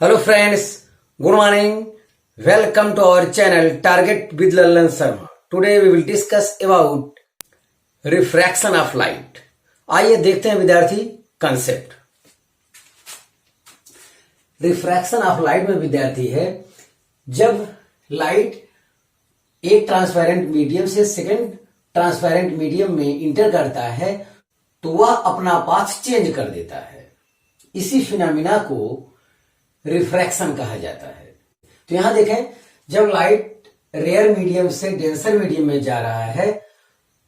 Hello friends, good morning. Welcome to our channel Target with Lallan Sharma. Today we will discuss about refraction of light. आइए देखते हैं विद्यार्थी concept. Refraction of light में विद्यार्थी है जब लाइट एक ट्रांसपेरेंट मीडियम से सेकेंड ट्रांसपेरेंट मीडियम में इंटर करता है तो वह अपना पाथ चेंज कर देता है। इसी फिनोमिना को रिफ्रैक्शन कहा जाता है। तो यहां देखें, जब लाइट रेयर मीडियम से डेंसर मीडियम में जा रहा है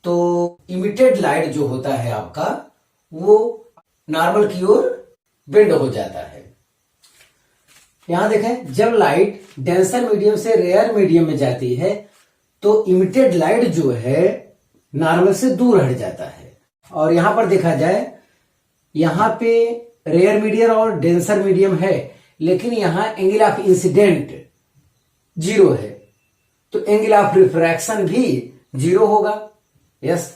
तो इमिटेड लाइट जो होता है आपका वो नॉर्मल की ओर बेंड हो जाता है। यहां देखें, जब लाइट डेंसर मीडियम से रेयर मीडियम में जाती है तो इमिटेड लाइट जो है नॉर्मल से दूर हट जाता है। और यहां पर देखा जाए, यहां पे रेयर मीडियम और डेंसर मीडियम है लेकिन यहां एंगल ऑफ इंसिडेंट जीरो है तो एंगल ऑफ रिफ्रैक्शन भी जीरो होगा। यस,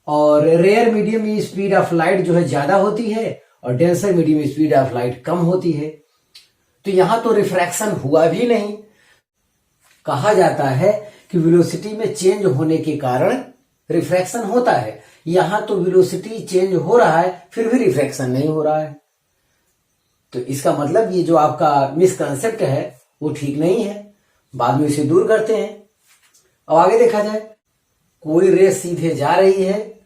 और रेयर मीडियम में स्पीड ऑफ लाइट जो है ज्यादा होती है और डेंसर मीडियम में स्पीड ऑफ लाइट कम होती है। तो यहां तो रिफ्रैक्शन हुआ भी नहीं। कहा जाता है कि वेलोसिटी में चेंज होने के कारण रिफ्रैक्शन होता है। यहां तो वेलोसिटी चेंज हो रहा है फिर भी रिफ्रैक्शन नहीं हो रहा है। तो इसका मतलब ये जो आपका मिसकंसेप्ट है वो ठीक नहीं है। बाद में इसे दूर करते हैं। अब आगे देखा जाए, कोई रेस सीधे जा रही है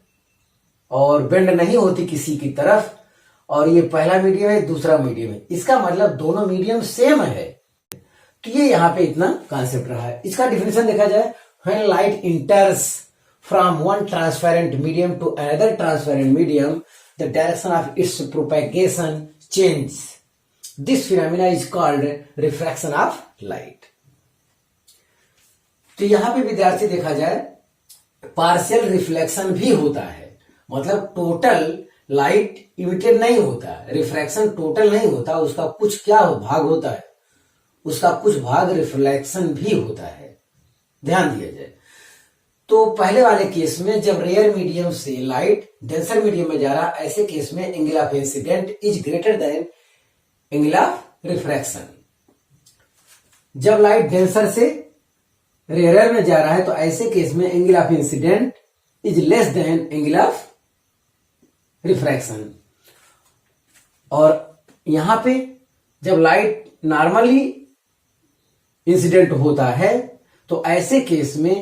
और बेंड नहीं होती किसी की तरफ, और ये पहला मीडियम है दूसरा मीडियम है, इसका मतलब दोनों मीडियम सेम है। तो ये यहां पे इतना कॉन्सेप्ट रहा है। इसका डिफिनेशन देखा जाए, when light enters from one transparent medium to another transparent medium the direction of its propagation change. This phenomena is called refraction of light. तो यहां पे विद्यार्थी देखा जाए, पार्शियल रिफ्लेक्शन भी होता है। मतलब टोटल लाइट इमिटेड नहीं होता, रिफ्रैक्शन टोटल नहीं होता, उसका कुछ क्या भाग होता है, उसका कुछ भाग रिफ्लेक्शन भी होता है। ध्यान दिया जाए तो पहले वाले केस में जब रेयर मीडियम से लाइट डेंसर मीडियम में जा रहा, ऐसे केस में angle of incident is greater than angle of refraction. जब लाइट डेंसर से रेयर में जा रहा है तो ऐसे केस में angle of incident is less than angle of refraction. और यहां पे जब लाइट नॉर्मली इंसिडेंट होता है तो ऐसे केस में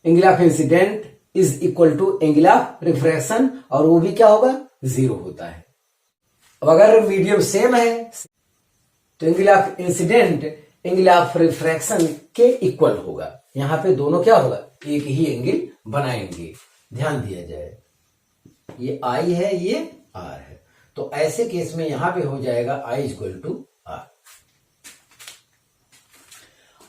angle of incident is equal to angle of refraction, और वो भी क्या होगा, जीरो होता है। अब अगर मीडियम सेम है तो angle of incident angle of refraction के इक्वल होगा। यहां पे दोनों क्या होगा, एक ही एंगल बनाएंगे। ध्यान दिया जाए, ये आई है ये आर है, तो ऐसे केस में यहां पे हो जाएगा आई इक्वल टू आर।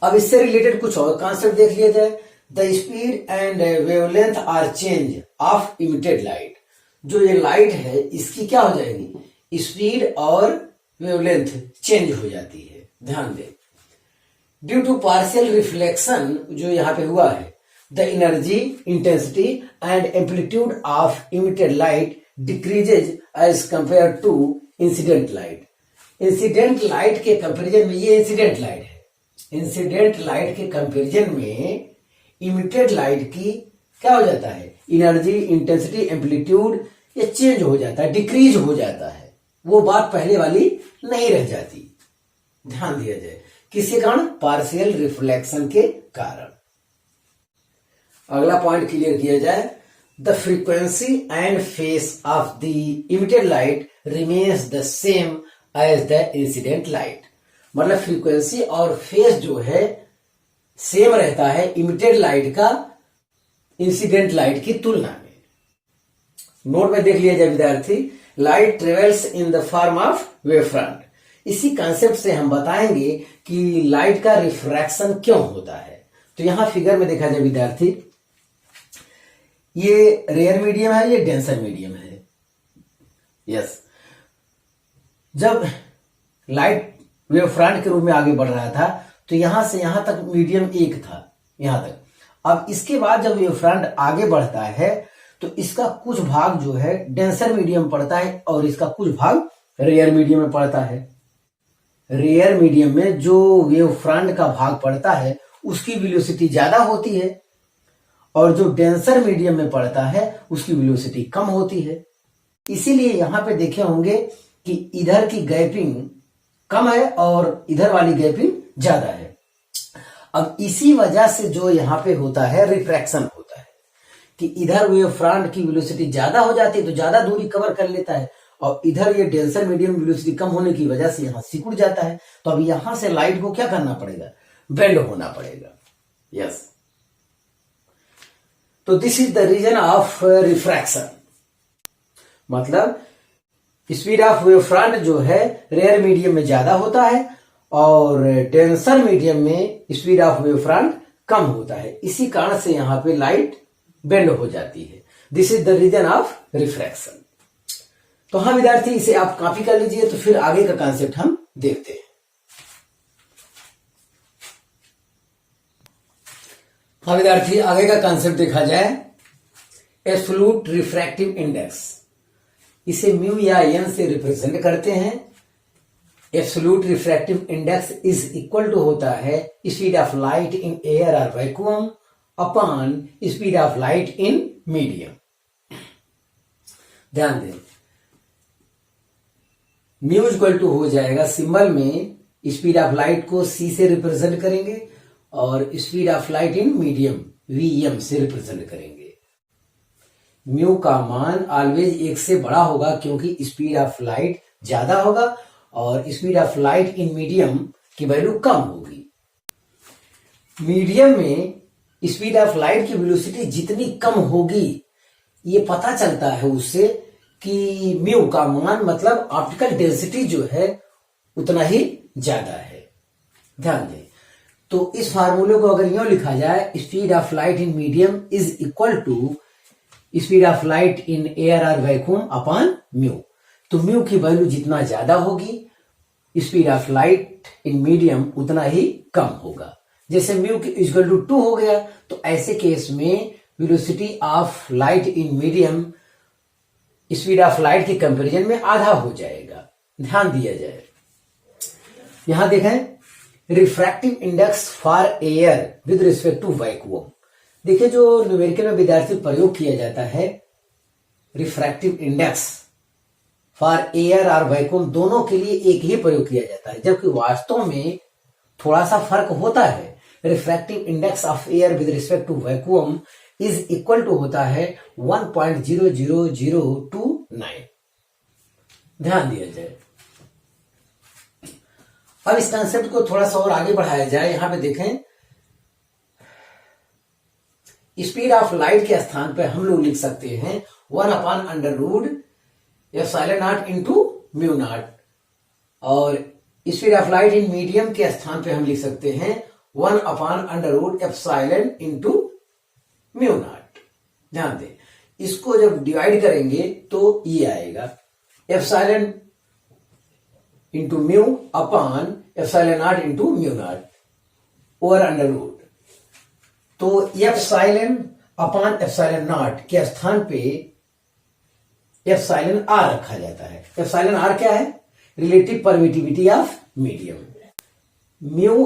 अब इससे रिलेटेड कुछ और कॉन्सेप्ट देख लिया जाए। The speed and wavelength are change of emitted light. जो ये लाइट है इसकी क्या हो जाएगी, स्पीड और वेवलेंथ चेंज हो जाती है। ध्यान दें, ड्यू टू पार्शियल रिफ्लेक्शन जो यहां पे हुआ है, the energy intensity and amplitude of emitted light decreases as compare to incident light. Incident light के कंपेरिजन में, ये इंसिडेंट लाइट है, इंसिडेंट लाइट के कंपेरिजन में इमिटेड लाइट की क्या हो जाता है, एनर्जी इंटेंसिटी एम्पलीट्यूड ये चेंज हो जाता है, डिक्रीज हो जाता है। वो बात पहले वाली नहीं रह जाती। ध्यान दिया जाए, किसके कारण, पार्शियल रिफ्लेक्शन के कारण। अगला पॉइंट क्लियर किया जाए, the frequency and phase of the emitted light remains the same as the incident light. मतलब फ्रीक्वेंसी और फेस जो है सेम रहता है इमिटेड लाइट का इंसिडेंट लाइट की तुलना में। नोट में देख लिया जाए विद्यार्थी, light travels in the form of wave front. इसी कंसेप्ट से हम बताएंगे कि लाइट का रिफ्रैक्शन क्यों होता है। तो यहां फिगर में देखा जाए विद्यार्थी, ये रेयर मीडियम है, ये डेंसर मीडियम है। यस, जब लाइट वेव फ्रंट के रूप में आगे बढ़ रहा था तो यहां से यहां तक मीडियम एक था, यहां तक। अब इसके बाद जब वेव फ्रंट आगे बढ़ता है तो इसका कुछ भाग जो है डेंसर मीडियम पड़ता है और इसका कुछ भाग रेयर मीडियम में पड़ता है। रेयर मीडियम में जो वेव फ्रंट का भाग पड़ता है उसकी वेलोसिटी ज्यादा होती है और जो डेंसर मीडियम में पड़ता है उसकी वेलोसिटी कम होती है। इसीलिए यहां पे देखे होंगे कि इधर की गैपिंग कम है और इधर वाली गैपिंग ज्यादा है। अब इसी वजह से जो यहां पे होता है रिफ्रैक्शन होता है कि इधर वेव फ्रंट की वेलोसिटी ज्यादा हो जाती है तो ज्यादा दूरी कवर कर लेता है और इधर ये डेंसर मीडियम वेलोसिटी कम होने की वजह से यहां सिकुड़ जाता है। तो अब यहां से लाइट को क्या करना पड़ेगा, बेंड होना पड़ेगा। यस, तो this is the reason of refraction. मतलब स्पीड ऑफ वेव फ्रंट जो है रेयर मीडियम में ज्यादा होता है और डेंसर मीडियम में स्पीड ऑफ वेव फ्रंट कम होता है। इसी कारण से यहां पे लाइट बेंड हो जाती है। This is the reason of refraction. तो हाँ विद्यार्थी, इसे आप कॉपी कर लीजिए। तो फिर आगे का कॉन्सेप्ट हम देखते हैं। हाँ विद्यार्थी, आगे का कॉन्सेप्ट देखा जाए, एब्सोल्यूट रिफ्रैक्टिव इंडेक्स। इसे म्यू या एन से रिप्रेजेंट करते हैं। Absolute refractive index is equal to होता है speed of light in air और vacuum upon speed of light in medium. ध्यान दें, म्यू इक्वल टू हो जाएगा, सिंबल में स्पीड ऑफ लाइट को सी से रिप्रेजेंट करेंगे और speed of light in medium VM से रिप्रेजेंट करेंगे। म्यू का मान ऑलवेज एक से बड़ा होगा क्योंकि स्पीड ऑफ लाइट ज्यादा होगा और speed of light in medium की वैल्यू कम होगी। मीडियम में स्पीड ऑफ लाइट की वेलोसिटी जितनी कम होगी ये पता चलता है उससे कि म्यू का मान मतलब ऑप्टिकल डेंसिटी जो है उतना ही ज्यादा है। ध्यान दें, तो इस फार्मूले को अगर यूं लिखा जाए, speed of light in medium is equal to speed of light in air और वैक्यूम अपॉन म्यू। तो म्यू की वैल्यू जितना ज्यादा होगी speed of light in medium उतना ही कम होगा। जैसे म्यू की इक्वल टू 2 हो गया तो ऐसे केस में velocity of light in medium speed of light के कंपैरिजन में आधा हो जाएगा। ध्यान दिया जाए, यहां देखें, refractive index for air with respect to vacuum. देखिए, जो न्यूमेरिकल में विद्यार्थी प्रयोग किया जाता है रिफ्रैक्टिव इंडेक्स फॉर एयर और वैक्यूम दोनों के लिए एक ही प्रयोग किया जाता है, जबकि वास्तव में थोड़ा सा फर्क होता है। Refractive index of air with respect to vacuum is equal to होता है 1.00029। ध्यान दिया जाए। अब इस कंसेप्ट को थोड़ा सा और आगे बढ़ाया जाए। यहां पे देखें, स्पीड ऑफ लाइट के स्थान पे हम लोग लिख सकते हैं 1/√ε0 इंटू म्यू नॉट और speed of light in medium के स्थान पे हम लिख सकते हैं 1/√ε इंटू म्यू नॉट। ध्यान दें, इसको जब डिवाइड करेंगे तो ये आएगा epsilon into mu upon ε0 into mu naught over under root. तो एप्सिलॉन अपॉन ε0 के स्थान पे एप्सिलॉन आर रखा जाता है। एप्सिलॉन आर क्या है? Relative permittivity of medium. Mu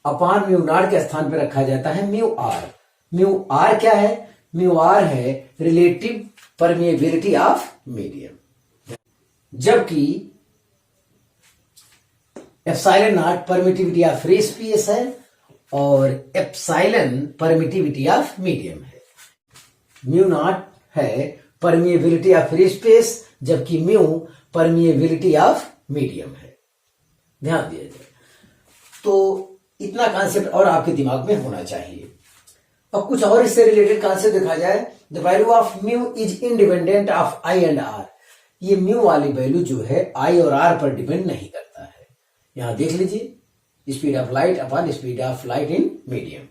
upon mu naught के स्थान पे रखा जाता है म्यू आर। म्यू आर क्या है? म्यू आर है रिलेटिव परमिएबिलिटी ऑफ मीडियम, जबकि epsilon not permittivity of free space है और एप्सिलॉन परमिटिविटी ऑफ मीडियम है। म्यू नॉट है परमिएबिलिटी ऑफ फ्री स्पेस जबकि म्यू परमिएबिलिटी ऑफ मीडियम है। ध्यान दिया जाए तो इतना कॉन्सेप्ट और आपके दिमाग में होना चाहिए। अब कुछ और इससे रिलेटेड कॉन्सेप्ट देखा जाए। The value of mu is independent of I and R. ये म्यू वाली वैल्यू जो है आई और आर पर डिपेंड नहीं करता है। यहां देख लीजिए, speed of light upon speed of light in medium.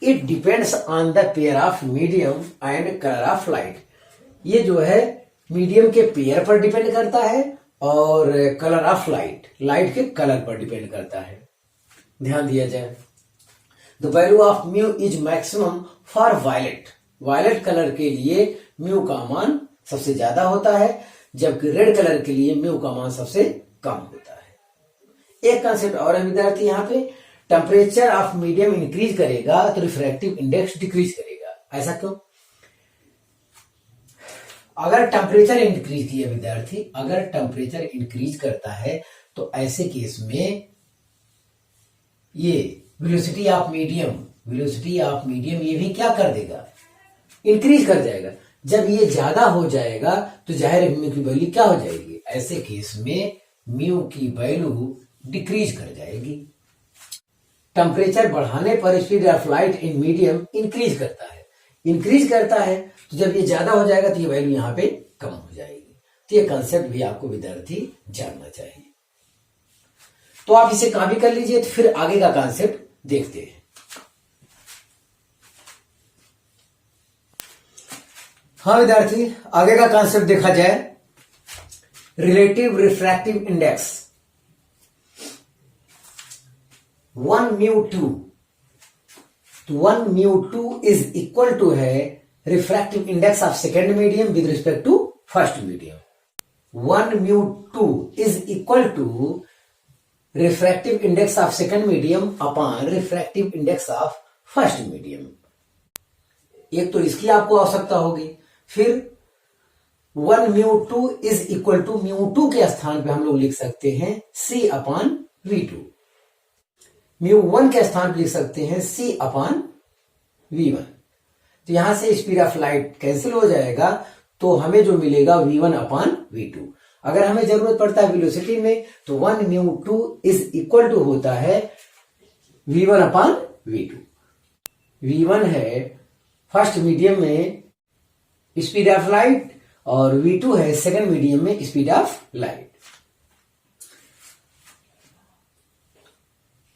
It depends on the pair of medium and colour of light. ये जो है मीडियम के पेयर पर डिपेंड करता है और कलर ऑफ लाइट, लाइट के कलर पर डिपेंड करता है। ध्यान दिया जाए, the value of mu is maximum for violet. Violet colour के लिए म्यू का मान सबसे ज्यादा होता है, जबकि रेड कलर के लिए म्यू का मान सबसे कम होता है। एक कंसेप्ट और है विद्यार्थी यहाँ पे, टेम्परेचर ऑफ मीडियम इंक्रीज करेगा तो रिफ्रैक्टिव इंडेक्स डिक्रीज करेगा। ऐसा क्यों? अगर टेम्परेचर इंक्रीज किया विद्यार्थी, अगर टेम्परेचर इंक्रीज करता है तो ऐसे केस में ये वेलोसिटी ऑफ मीडियम ये भी क्या कर देगा? इंक्रीज कर जाएगा। जब ये ज्यादा हो जाएगा तो जाहिर है म्यू की वैल्यू क्या हो जाएगी? ऐसे केस में म्यू की वैल्यू डिक्रीज कर जाएगी। टेम्परेचर बढ़ाने पर speed of light in medium increase करता है तो जब ये ज्यादा हो जाएगा तो ये वैल्यू यहाँ पे कम हो जाएगी। तो ये कंसेप्ट भी आपको विद्यार्थी जानना चाहिए। तो आप इसे कॉपी कर लीजिए, तो फिर आगे का कंसेप्ट देखते हैं। हाँ विद्यार्थी, आगे का कंसेप्ट देखा जाए, रिलेटिव रिफ्रैक्टिव इंडेक्स 1 μ2, तो 1 μ2 इज इक्वल टू है refractive index of second medium with respect to first medium. 1 μ2 is equal to refractive index of second medium upon refractive index of first medium. एक तो इसकी आपको आवश्यकता होगी, फिर 1 μ2 इज इक्वल टू μ2 के स्थान पे हम लोग लिख सकते हैं c अपॉन v2, μ1 के स्थान पे लिख सकते हैं c अपॉन v1। तो यहां से स्पीड ऑफ लाइट कैंसिल हो जाएगा तो हमें जो मिलेगा v1 अपॉन v2। अगर हमें जरूरत पड़ता है वेलोसिटी में तो 1 μ2 इज इक्वल टू होता है v1 अपॉन v2। v1 है फर्स्ट मीडियम में स्पीड ऑफ लाइट और v2 है सेकंड मीडियम में स्पीड ऑफ लाइट।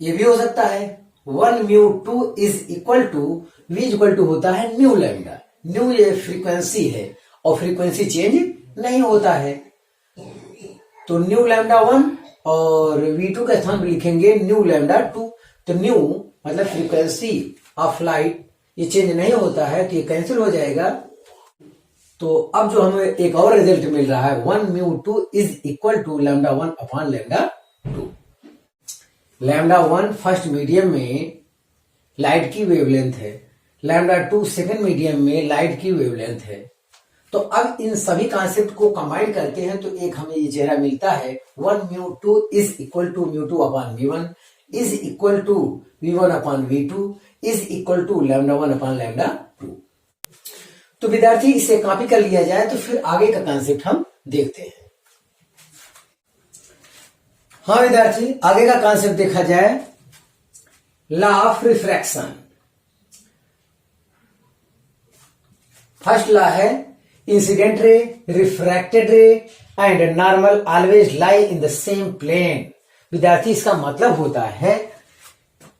ये भी हो सकता है 1 μ2 is equal to v equal to होता है न्यू लैम्डा। न्यू ये फ्रीक्वेंसी है और फ्रीक्वेंसी चेंज नहीं होता है, तो न्यू लैम्डा 1 और v2 के स्थान पर लिखेंगे न्यू लैम्डा 2। तो न्यू मतलब फ्रीक्वेंसी ऑफ लाइट ये चेंज नहीं होता है तो ये कैंसिल हो जाएगा। तो अब जो हमें एक और रिजल्ट मिल रहा है 1 μ2 is equal to lambda 1 upon lambda 2। Lambda 1 first medium में लाइट की वेवलेंथ है, लैम्डा 2 सेकंड मीडियम में लाइट की वेवलेंथ है। तो अब इन सभी कॉन्सेप्ट को कंबाइन करते हैं तो एक हमें ये चेहरा मिलता है 1 μ2 is equal to μ2 upon v1 is equal to v1 upon v2 is equal to lambda 1 upon lambda 2। तो विद्यार्थी इसे कॉपी कर लिया जाए तो फिर आगे का कॉन्सेप्ट हम देखते हैं। हाँ विद्यार्थी, आगे का कॉन्सेप्ट देखा जाए, law of refraction. First law है incident ray, refracted ray and normal always lie in the same plane. विद्यार्थी इसका मतलब होता है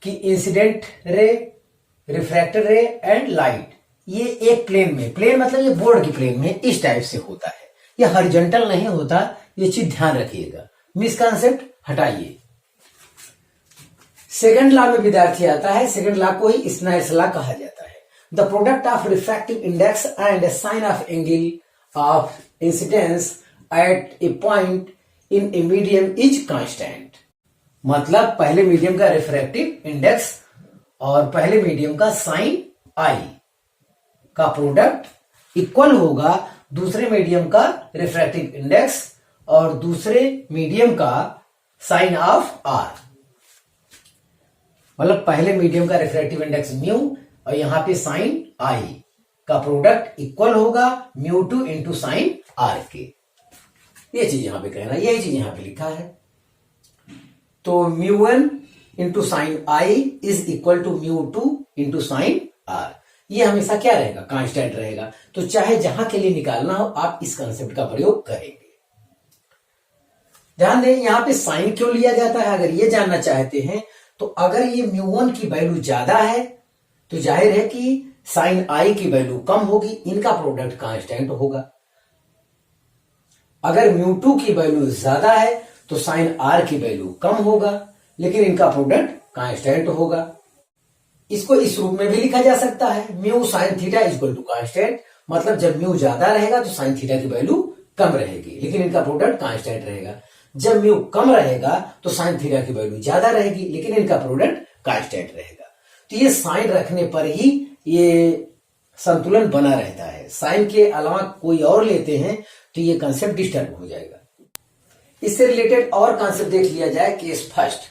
कि incident ray, refracted ray and light ये एक प्लेन में, प्लेन मतलब ये बोर्ड की प्लेन में इस टाइप से होता है, ये हॉरिजॉन्टल नहीं होता, ये चीज ध्यान रखिएगा, मिसकॉन्सेप्ट हटाइए। सेकंड लॉ में विद्यार्थी आता है, सेकंड लॉ को ही स्नाइडर्स लॉ कहा जाता है। The product of refractive index and sine of angle of incidence at a point in a medium is constant. मतलब पहले मीडियम का रिफ्रैक्टिव इंडेक्स और पहले मीडियम का साइन आई का प्रोडक्ट इक्वल होगा दूसरे मीडियम का रिफ्रैक्टिव इंडेक्स और दूसरे मीडियम का साइन ऑफ आर। मतलब पहले मीडियम का रिफ्रैक्टिव इंडेक्स म्यू और यहां पे साइन आई का प्रोडक्ट इक्वल होगा μ2 इंटू साइन आर के। ये चीज यहां पे कहना, यही चीज यहां पे लिखा है। तो μ1 into sine i is equal to μ2 into sine r. ये हमेशा क्या रहेगा? कांस्टेंट रहेगा। तो चाहे जहां के लिए निकालना हो आप इस कंसेप्ट का प्रयोग करेंगे। ध्यान दें यहां पे साइन क्यों लिया जाता है, अगर ये जानना चाहते हैं तो अगर ये μ1 की वैल्यू ज्यादा है तो जाहिर है कि साइन आई की वैल्यू कम होगी, इनका प्रोडक्ट कांस्टेंट होगा। अगर μ2 की वैल्यू ज्यादा है तो साइन आर की वैल्यू कम होगा, लेकिन इनका प्रोडक्ट कांस्टेंट होगा। इसको इस रूप में भी लिखा जा सकता है, mu sine theta equal to constant. मतलब जब म्यू ज्यादा रहेगा तो साइन थीटा की वैल्यू कम रहेगी, लेकिन इनका प्रोडक्ट कांस्टेंट रहेगा। जब म्यू कम रहेगा तो साइन थीटा की वैल्यू ज्यादा रहेगी, लेकिन इनका प्रोडक्ट कांस्टेंट रहेगा। तो ये साइन रखने पर ही ये संतुलन बना रहता है। साइन के अलावा कोई और लेते हैं तो ये कंसेप्ट डिस्टर्ब हो जाएगा। इससे रिलेटेड और कंसेप्ट देख लिया जाए केस फर्स्ट।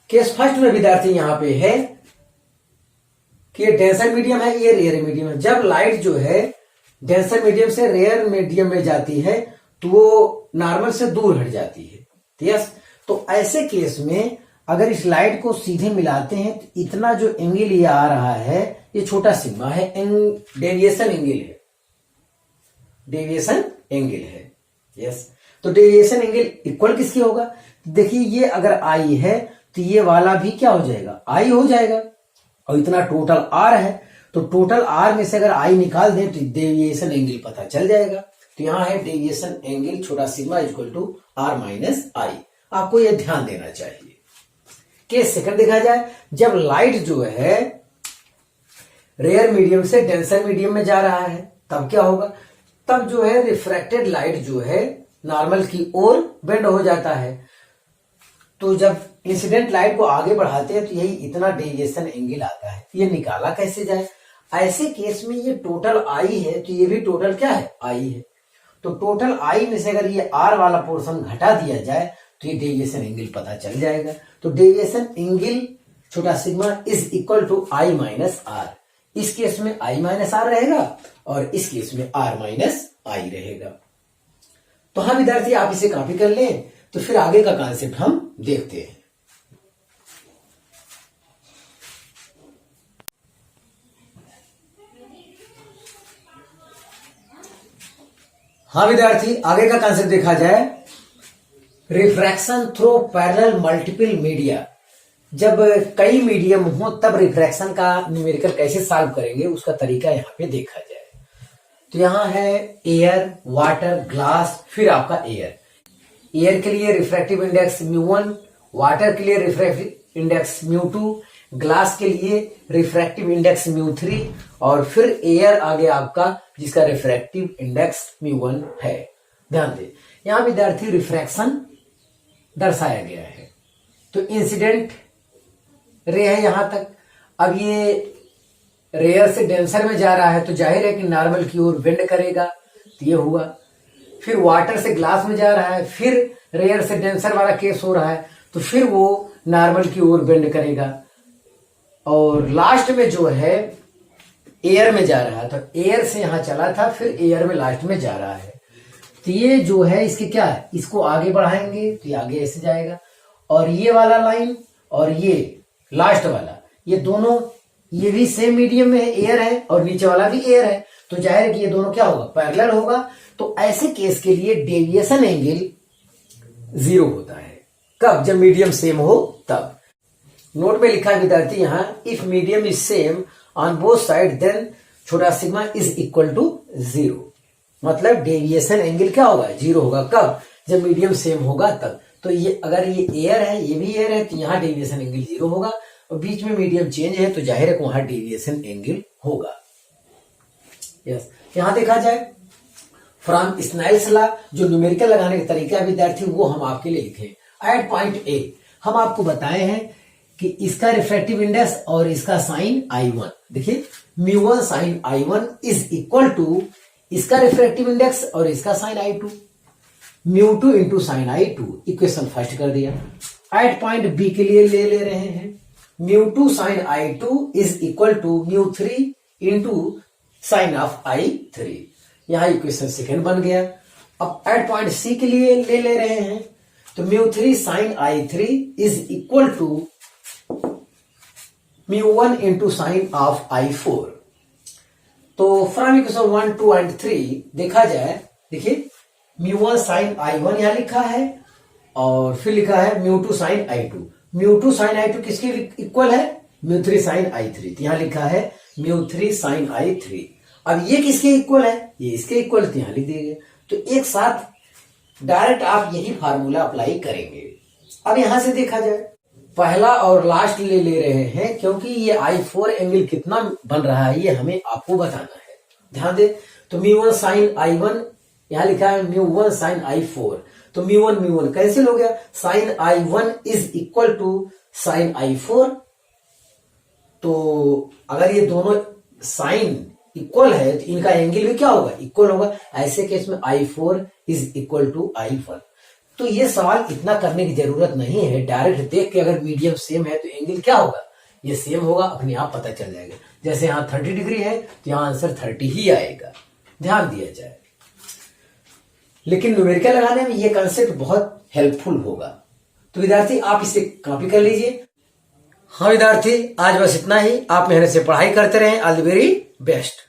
केस फर्स्ट में विद्यार्थी यहां पे है कि ये डेंसर मीडियम है, ये रेयर मीडियम है। जब लाइट जो है डेंसर मीडियम से रेयर मीडियम में जाती है तो वो नॉर्मल से दूर हट जाती है। यस, तो ऐसे केस में अगर इस लाइट को सीधे मिलाते हैं तो इतना जो एंगल ये आ रहा है ये छोटा सिग्मा है, डेविएशन एंगल है, डेविएशन एंगल है। यस, तो डेविएशन एंगल इक्वल किसकी होगा? देखिए ये अगर आई है तो ये वाला भी क्या हो जाएगा? आई हो जाएगा। और इतना टोटल आर है तो टोटल आर में से अगर आई निकाल दें तो डेविएशन एंगल पता चल जाएगा। तो यहां है डेविएशन एंगल छोटा sigma equal to r minus i. आपको यह ध्यान देना चाहिए। केस सेकंड देखा जाए, जब लाइट जो है रेयर मीडियम से डेंसर मीडियम में जा रहा है तब क्या होगा? तब जो है रिफ्रैक्टेड लाइट जो है नॉर्मल की ओर बेंड हो जाता है। तो जब इंसिडेंट लाइट को आगे बढ़ाते हैं तो यही इतना डेविएशन एंगल आता है। ये निकाला कैसे जाए? ऐसे केस में ये टोटल आई है तो ये भी टोटल क्या है? आई है। तो टोटल आई में से अगर ये आर वाला पोर्शन घटा दिया जाए तो ये डेविएशन एंगल पता चल जाएगा। तो डेविएशन एंगल छोटा sigma is equal to I minus R. इस केस में आई माइनस आर रहेगा और इस केस में आर माइनस आई रहेगा। तो हाँ विद्यार्थी, आप इसे कॉपी कर लें तो फिर आगे का कॉन्सेप्ट हम देखते हैं। हाँ विद्यार्थी, आगे का कॉन्सेप्ट देखा जाए, refraction through parallel multiple media. जब कई मीडियम हो तब रिफ्रैक्शन का न्यूमेरिकल कैसे सॉल्व करेंगे उसका तरीका यहाँ पे देखा जाए। तो यहाँ है एयर, वाटर, ग्लास, फिर आपका एयर। एयर के लिए रिफ्रैक्टिव इंडेक्स μ1, वाटर के लिए रिफ्रैक्टिव इंडेक्स μ2, ग्लास के लिए रिफ्रैक्टिव इंडेक्स μ3 और फिर एयर आगे आपका जिसका रिफ्रैक्टिव इंडेक्स μ1 है। ध्यान दें, यहां विद्यार्थी रिफ्रैक्शन दर्शाया गया है। तो इंसिडेंट रे है यहां तक। अब ये रेयर से डेंसर में जा रहा है तो जाहिर है कि नॉर्मल की ओर बेंड करेगा, तो ये हुआ। फिर वाटर से ग्लास में जा रहा है, फिर रेयर से डेंसर वाला केस हो रहा है तो फिर वो नॉर्मल की ओर बेंड करेगा। और लास्ट में जो है एयर में जा रहा है तो एयर से यहां चला था फिर एयर में लास्ट में जा रहा है। तो ये जो है इसके क्या है, इसको आगे बढ़ाएंगे तो ये आगे ऐसे जाएगा। और ये वाला लाइन और ये लास्ट वाला, ये दोनों, ये भी सेम मीडियम में है, एयर है, और नीचे वाला भी एयर है। तो जाहिर है कि ये दोनों क्या होगा? पैरेलल होगा। तो ऐसे केस के लिए डेविएशन एंगल 0 होता है। कब? जब मीडियम सेम हो तब। नोट में लिखा है विद्यार्थी यहां, if medium is same on both side then छोटा सिग्मा इज इक्वल टू 0। मतलब डेविएशन एंगल क्या होगा? 0 होगा। कब? जब मीडियम सेम होगा तब। तो ये अगर ये एयर है, ये भी एयर है, तो यहाँ डेविएशन एंगल 0 होगा। और बीच में मीडियम चेंज है तो जाहिर है कि वहां डेविएशन एंगल होगा। यस, यहां देखा जाए फ्रॉम स्नेल्स लॉ, जो न्यूमेरिकल लगाने का तरीका विद्यार्थी वो हम आपके लिए लिखे। एट पॉइंट ए हम आपको बताए हैं कि इसका रिफ्रैक्टिव इंडेक्स और इसका साइन I1, देखिए μ1 sine I1 is equal to इसका रिफ्रैक्टिव इंडेक्स और इसका sine I2, μ2 into sine I2। Equation first कर दिया। एट पॉइंट बी के लिए ले रहे हैं, μ2 sine I2 is equal to μ3 into sine of I3। यहां इक्वेशन सेकेंड बन गया। अब एट पॉइंट सी के लिए ले रहे हैं तो μ3 sine I3 is equal to μ1 into sine of I4। तो फ्रॉम इक्वेशन 1, 2 एंड 3 देखा जाए, देखिए μ1 साइन I1 यहां लिखा है और फिर लिखा है μ2 साइन I2। μ2 साइन I2 किसके इक्वल है? μ3 साइन I3। तो यहां लिखा है μ3 साइन I3। अब ये किसके इक्वल है? ये इसके इक्वल, तो यहां लिख दिए। तो एक साथ डायरेक्ट आप यही फार्मूला अप्लाई करेंगे। अब यहां से देखा जाए, पहला और लास्ट ले रहे हैं क्योंकि ये I4 एंगल कितना बन रहा है ये हमें आपको बताना है। ध्यान दे, तो μ1 साइन I1 यहां लिखा है μ1 साइन I4। तो म्यू वन कैंसिल हो गया, sine I1 is equal to sine I4। तो अगर ये दोनों साइन इक्वल है तो इनका एंगल भी क्या होगा, इक्वल होगा। ऐसे केस में I4 is equal to I1। तो ये सवाल इतना करने की जरूरत नहीं है, डायरेक्ट देख के अगर मीडियम सेम है तो एंगल क्या होगा, ये सेम होगा, अपने आप पता चल जाएगा। जैसे यहाँ 30 डिग्री है तो यहाँ आंसर 30 ही आएगा, ध्यान दिया जाए। लेकिन न्यूमेरिकल लगाने में ये कंसेप्ट बहुत हेल्पफुल होगा। तो विद्यार्थी आप इसे कॉपी कर लीजिए। हाँ विद्यार्थी, आज बस इतना ही। आप मेहनत से पढ़ाई करते रहें। All the very best.